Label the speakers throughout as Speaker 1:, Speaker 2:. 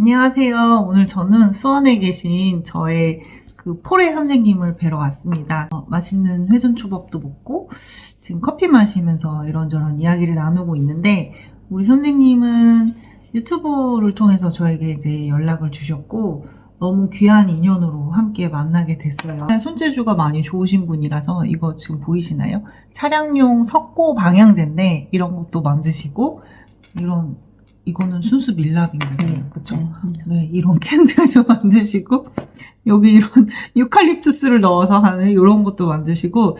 Speaker 1: 안녕하세요. 오늘 저는 수원에 계신 저의 그 포레 선생님을 뵈러 왔습니다. 맛있는 회전초밥도 먹고 지금 커피 마시면서 이런저런 이야기를 나누고 있는데, 우리 선생님은 유튜브를 통해서 저에게 이제 연락을 주셨고 너무 귀한 인연으로 함께 만나게 됐어요. 손재주가 많이 좋으신 분이라서, 이거 지금 보이시나요? 차량용 석고 방향제인데 이런 것도 만드시고, 이거는 순수 밀랍인거예요. 그쵸? 네, 이런 캔들도 만드시고, 여기 이런 유칼립투스를 넣어서 하는 이런 것도 만드시고.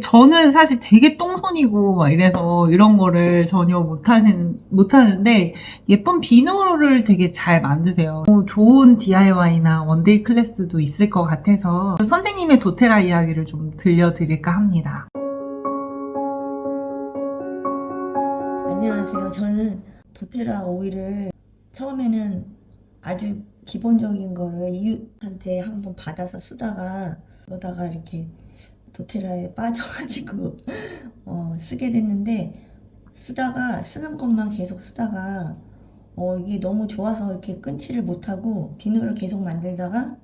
Speaker 1: 저는 사실 되게 똥손이고 막 이래서 이런 거를 전혀 못하는데, 예쁜 비누를 되게 잘 만드세요. 좋은 DIY나 원데이 클래스도 있을 것 같아서 선생님의 도테라 이야기를 좀 들려드릴까 합니다.
Speaker 2: 안녕하세요. 저는 도테라 오일을 처음에는 아주 기본적인 거를 이웃한테 한번 받아서 쓰다가 그러다가 이렇게 도테라에 빠져가지고 쓰게 됐는데, 쓰다가 쓰는 것만 계속 쓰다가 이게 너무 좋아서 이렇게 끊지를 못하고 비누를 계속 만들다가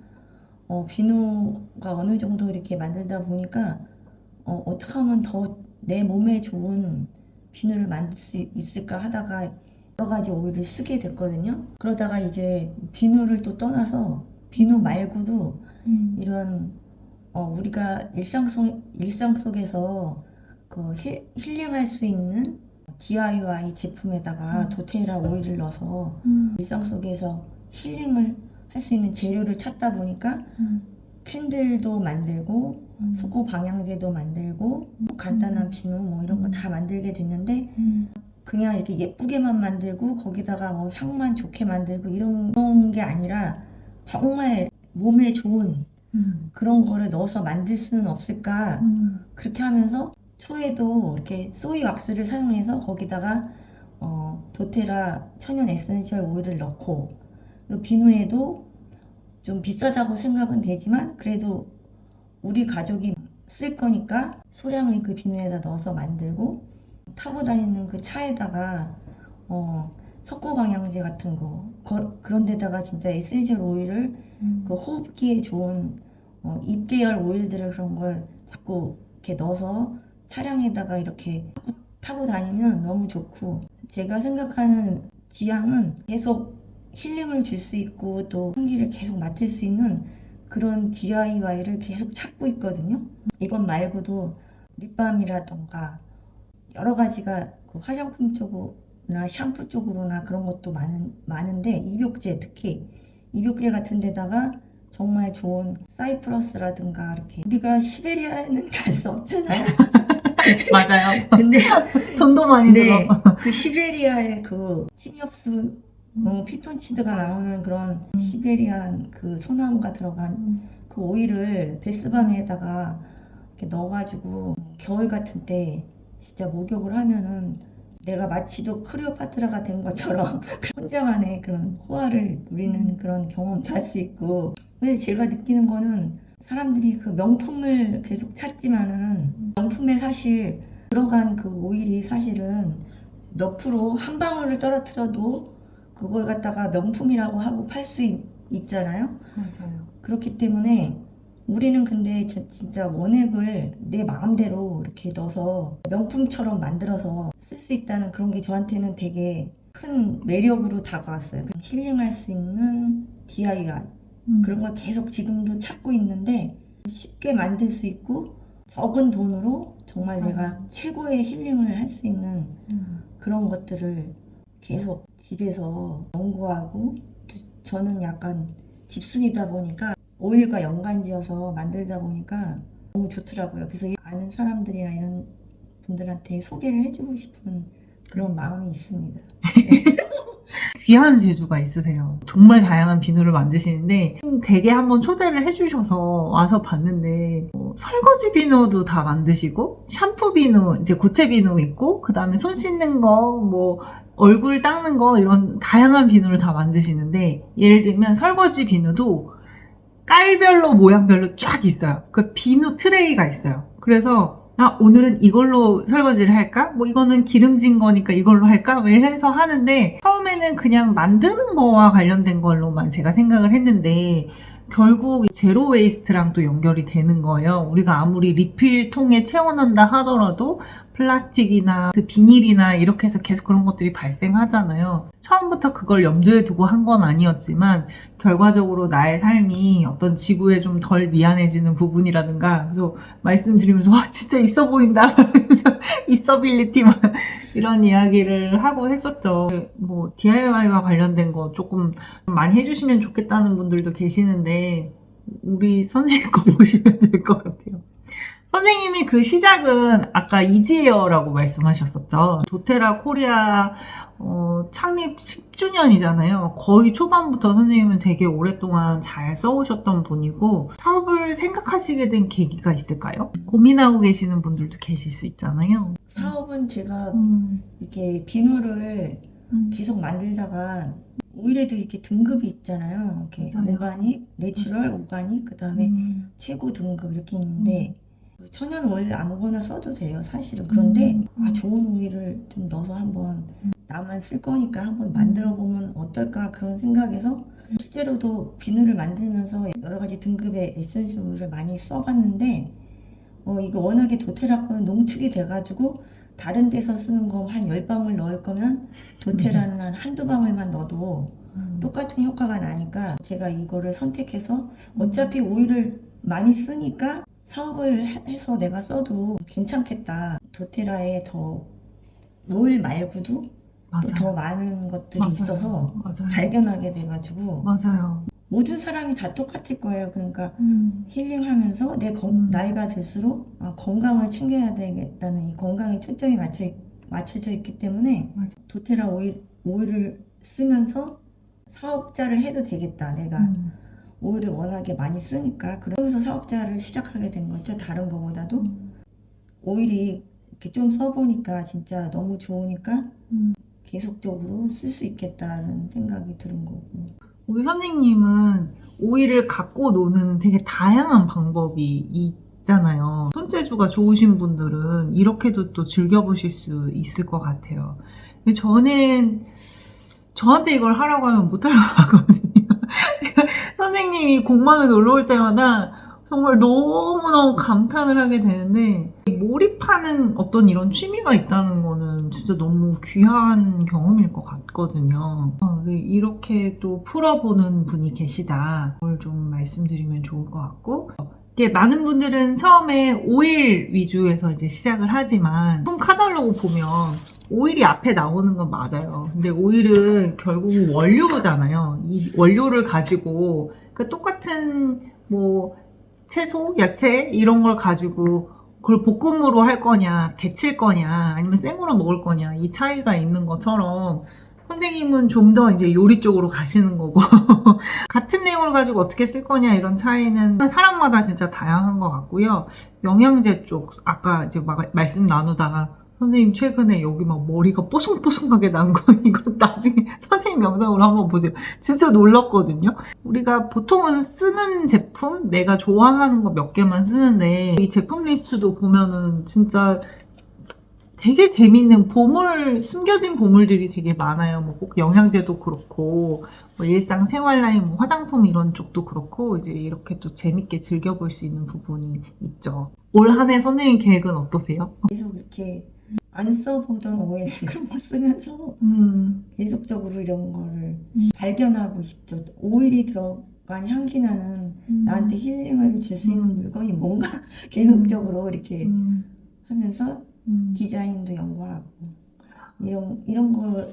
Speaker 2: 비누가 어느 정도 이렇게 만들다 보니까 어떻게 하면 더 내 몸에 좋은 비누를 만들 수 있을까 하다가 여러 가지 오일을 쓰게 됐거든요. 그러다가 이제 비누를 또 떠나서 비누 말고도 이런 우리가 일상 속에서 그 힐링할 수 있는 DIY 제품에다가 도테라 오일을 넣어서 일상 속에서 힐링을 할 수 있는 재료를 찾다 보니까 캔들도 만들고 석고 방향제도 만들고 간단한 비누 뭐 이런 거 다 만들게 됐는데, 그냥 이렇게 예쁘게만 만들고 거기다가 뭐 향만 좋게 만들고 이런 게 아니라 정말 몸에 좋은 그런 거를 넣어서 만들 수는 없을까. 그렇게 하면서 초에도 이렇게 소이 왁스를 사용해서 거기다가 도테라 천연 에센셜 오일을 넣고, 그리고 비누에도 좀 비싸다고 생각은 되지만 그래도 우리 가족이 쓸 거니까 소량을 그 비누에다 넣어서 만들고, 타고 다니는 그 차에다가 석고 방향제 같은 거 그런 데다가 진짜 에센셜 오일을 그 호흡기에 좋은 잎계열 오일들을 그런 걸 자꾸 이렇게 넣어서 차량에다가 이렇게 타고 다니면 너무 좋고, 제가 생각하는 지향은 계속 힐링을 줄 수 있고 또 향기를 계속 맡을 수 있는 그런 DIY를 계속 찾고 있거든요. 이것 말고도 립밤이라던가 여러 가지가 그 화장품 쪽으로나 샴푸 쪽으로나 그런 것도 많은데, 입욕제, 특히 입욕제 같은 데다가 정말 좋은 사이프러스라든가, 이렇게 우리가 시베리아에는 갈 수 없잖아요.
Speaker 1: 맞아요.
Speaker 2: 근데
Speaker 1: 돈도 많이
Speaker 2: 네,
Speaker 1: 들어.
Speaker 2: 그 시베리아의 그 침엽수 피톤치드가 나오는 그런 시베리안 그 소나무가 들어간 그 오일을 베스밤에다가 이렇게 넣어가지고 겨울 같은 때 진짜 목욕을 하면은 내가 마치도 클레오파트라가 된 것처럼 혼자만의 그런 호화를 누리는 그런 경험도 할 수 있고. 근데 제가 느끼는 거는 사람들이 그 명품을 계속 찾지만은 명품에 사실 들어간 그 오일이 사실은 몇 프로 한 방울을 떨어뜨려도 그걸 갖다가 명품이라고 하고 팔 수 있잖아요.
Speaker 1: 맞아요.
Speaker 2: 그렇기 때문에 우리는 근데 진짜 원액을 내 마음대로 이렇게 넣어서 명품처럼 만들어서 쓸 수 있다는 그런 게 저한테는 되게 큰 매력으로 다가왔어요. 힐링할 수 있는 DIY 그런 걸 계속 지금도 찾고 있는데, 쉽게 만들 수 있고 적은 돈으로 정말 내가 최고의 힐링을 할 수 있는 그런 것들을 계속 집에서 연구하고, 저는 약간 집순이다 보니까 오일과 연관지어서 만들다 보니까 너무 좋더라고요. 그래서 아는 사람들이나 이런 분들한테 소개를 해주고 싶은 그런 마음이 있습니다.
Speaker 1: 귀한 재주가 있으세요. 정말 다양한 비누를 만드시는데, 댁에 한번 초대를 해주셔서 와서 봤는데, 설거지 비누도 다 만드시고, 샴푸 비누, 이제 고체 비누 있고, 그 다음에 손 씻는 거, 뭐 얼굴 닦는 거, 이런 다양한 비누를 다 만드시는데, 예를 들면 설거지 비누도 깔별로 모양별로 쫙 있어요. 그 비누 트레이가 있어요. 그래서 오늘은 이걸로 설거지를 할까? 뭐 이거는 기름진 거니까 이걸로 할까? 뭐 이래서 하는데 처음에는 그냥 만드는 거와 관련된 걸로만 제가 생각을 했는데 결국 제로 웨이스트랑 또 연결이 되는 거예요. 우리가 아무리 리필통에 채워넣는다 하더라도 플라스틱이나 그 비닐이나 이렇게 해서 계속 그런 것들이 발생하잖아요. 처음부터 그걸 염두에 두고 한 건 아니었지만 결과적으로 나의 삶이 어떤 지구에 좀 덜 미안해지는 부분이라든가 그래서 말씀드리면서 와 진짜 있어 보인다 있어빌리티만 이런 이야기를 하고 했었죠. 뭐 DIY와 관련된 거 조금 많이 해주시면 좋겠다는 분들도 계시는데 우리 선생님 거 보시면 될 것 같아요. 선생님이 그 시작은 아까 이지에어라고 말씀하셨었죠. 도테라 코리아 창립 10주년이잖아요. 거의 초반부터 선생님은 되게 오랫동안 잘 써오셨던 분이고 사업을 생각하시게 된 계기가 있을까요? 고민하고 계시는 분들도 계실 수 있잖아요.
Speaker 2: 사업은 제가 이렇게 비누를 계속 만들다가 오일에도 이렇게 등급이 있잖아요. 이렇게
Speaker 1: 맞아요.
Speaker 2: 오가닉, 내추럴, 오가닉, 그 다음에 최고 등급 이렇게 있는데 천연 오일 아무거나 써도 돼요, 사실은. 그런데 좋은 오일을 좀 넣어서 한번 나만 쓸 거니까 한번 만들어 보면 어떨까 그런 생각에서 실제로도 비누를 만들면서 여러 가지 등급의 에센셜 오일을 많이 써봤는데 이거 워낙에 도테라 거는 농축이 돼가지고 다른 데서 쓰는 거 한 10방울 넣을 거면 도테라는 한 한두 방울만 넣어도 똑같은 효과가 나니까 제가 이거를 선택해서 어차피 오일을 많이 쓰니까 사업을 해서 내가 써도 괜찮겠다. 도테라에 더 오일 말고도 또 더 많은 것들이
Speaker 1: 맞아요.
Speaker 2: 있어서
Speaker 1: 맞아요.
Speaker 2: 발견하게 돼가지고
Speaker 1: 맞아요.
Speaker 2: 모든 사람이 다 똑같을 거예요. 그러니까 힐링하면서 나이가 들수록 건강을 챙겨야 되겠다는 이 건강에 초점이 맞춰져 있기 때문에
Speaker 1: 맞아.
Speaker 2: 도테라 오일을 쓰면서 사업자를 해도 되겠다. 내가 오일을 워낙에 많이 쓰니까 그러면서 사업자를 시작하게 된 거죠. 다른 거보다도 오일이 이렇게 좀 써보니까 진짜 너무 좋으니까 계속적으로 쓸 수 있겠다는 생각이 드는 거고.
Speaker 1: 우리 선생님은 오일을 갖고 노는 되게 다양한 방법이 있잖아요. 손재주가 좋으신 분들은 이렇게도 또 즐겨보실 수 있을 것 같아요. 근데 저한테 이걸 하라고 하면 못하려고 하거든요. 선생님이 공방에 놀러 올 때마다 정말 너무너무 감탄을 하게 되는데 몰입하는 어떤 이런 취미가 있다는 거는 진짜 너무 귀한 경험일 것 같거든요. 이렇게 또 풀어보는 분이 계시다. 그걸 좀 말씀드리면 좋을 것 같고 이게 많은 분들은 처음에 오일 위주에서 이제 시작을 하지만 품 카탈로그 보면 오일이 앞에 나오는 건 맞아요. 근데 오일은 결국 원료잖아요. 이 원료를 가지고 그 똑같은 뭐 채소, 야채 이런 걸 가지고 그걸 볶음으로 할 거냐, 데칠 거냐, 아니면 생으로 먹을 거냐 이 차이가 있는 것처럼 선생님은 좀 더 이제 요리 쪽으로 가시는 거고 같은 내용을 가지고 어떻게 쓸 거냐 이런 차이는 사람마다 진짜 다양한 것 같고요. 영양제 쪽 아까 이제 말씀 나누다가 선생님 최근에 여기 막 머리가 뽀송뽀송하게 난 거 이거 나중에 선생님 영상으로 한번 보세요. 진짜 놀랐거든요. 우리가 보통은 쓰는 제품 내가 좋아하는 거 몇 개만 쓰는데 이 제품 리스트도 보면은 진짜 되게 재밌는 숨겨진 보물들이 되게 많아요. 뭐 꼭 영양제도 그렇고, 뭐 일상생활 라인, 뭐 화장품 이런 쪽도 그렇고, 이제 이렇게 또 재밌게 즐겨볼 수 있는 부분이 있죠. 올 한 해 선생님 계획은 어떠세요?
Speaker 2: 계속 이렇게 안 써보던 오일 그런 거 쓰면서 계속적으로 이런 거를 발견하고 싶죠. 오일이 들어간 향기 나는 나한테 힐링을 줄 수 있는 물건이 뭔가 계속적으로 이렇게 하면서 디자인도 연구하고 이런 거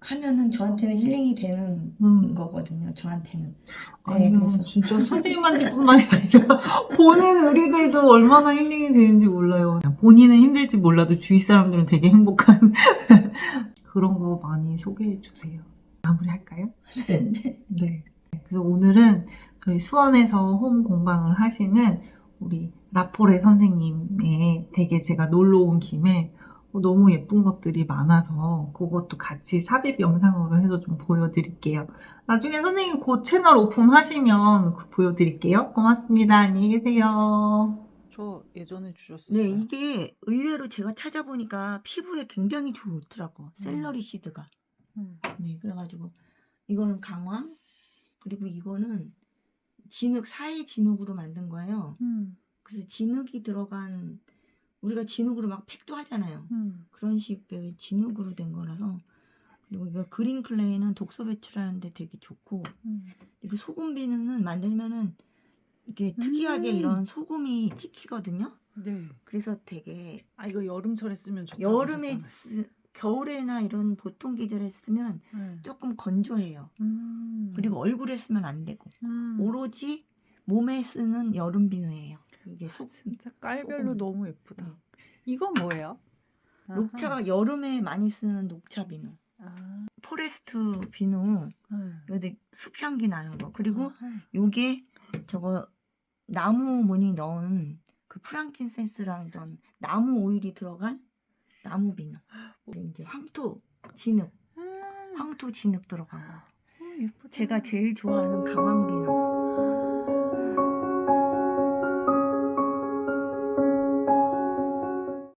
Speaker 2: 하면은 저한테는 힐링이 되는 거거든요. 저한테는. 네,
Speaker 1: 아니요,
Speaker 2: 그래서
Speaker 1: 진짜 선생님한테뿐만이 아니라 보는 우리들도 얼마나 힐링이 되는지 몰라요. 본인은 힘들지 몰라도 주위 사람들은 되게 행복한 그런 거 많이 소개해 주세요. 마무리할까요? 네. 그래서 오늘은 저희 수원에서 홈 공방을 하시는 우리 라포레 선생님의 댁에 제가 놀러 온 김에 너무 예쁜 것들이 많아서 그것도 같이 삽입 영상으로 해서 좀 보여드릴게요. 나중에 선생님 곧 채널 오픈하시면 보여드릴게요. 고맙습니다. 안녕히 계세요. 저 예전에 주셨었어요.
Speaker 2: 네, 이게 의외로 제가 찾아보니까 피부에 굉장히 좋더라고. 샐러리 시드가. 네, 그래가지고 이거는 강황, 그리고 이거는 진흙, 사의 진흙으로 만든 거예요. 그래서 진흙이 들어간, 우리가 진흙으로 막 팩도 하잖아요. 그런 식의 진흙으로 된 거라서. 그리고 이거 그린 클레이는 독소 배출하는데 되게 좋고, 이거 소금 비누는 만들면은 이게 특이하게 이런 소금이 찍히거든요.
Speaker 1: 네.
Speaker 2: 그래서 되게
Speaker 1: 아 이거 여름철에 쓰면 좋다고
Speaker 2: 여름에
Speaker 1: 하셨잖아요.
Speaker 2: 겨울에나 이런 보통 계절에 쓰면
Speaker 1: 네.
Speaker 2: 조금 건조해요. 그리고 얼굴에 쓰면 안 되고 오로지 몸에 쓰는 여름 비누예요. 이게
Speaker 1: 진짜 깔별로
Speaker 2: 소금.
Speaker 1: 너무 예쁘다.
Speaker 2: 네.
Speaker 1: 이건 뭐예요?
Speaker 2: 녹차가 여름에 많이 쓰는 녹차 비누.
Speaker 1: 아,
Speaker 2: 포레스트 비누. 근데 숲향기 나는 거. 그리고 요게 저거 나무 무늬 넣은 그 프랑킨센스라는 이런 나무 오일이 들어간 나무 비누. 이제 황토 진흙 들어간 거.
Speaker 1: 예쁘다.
Speaker 2: 제가 제일 좋아하는 강황 비누.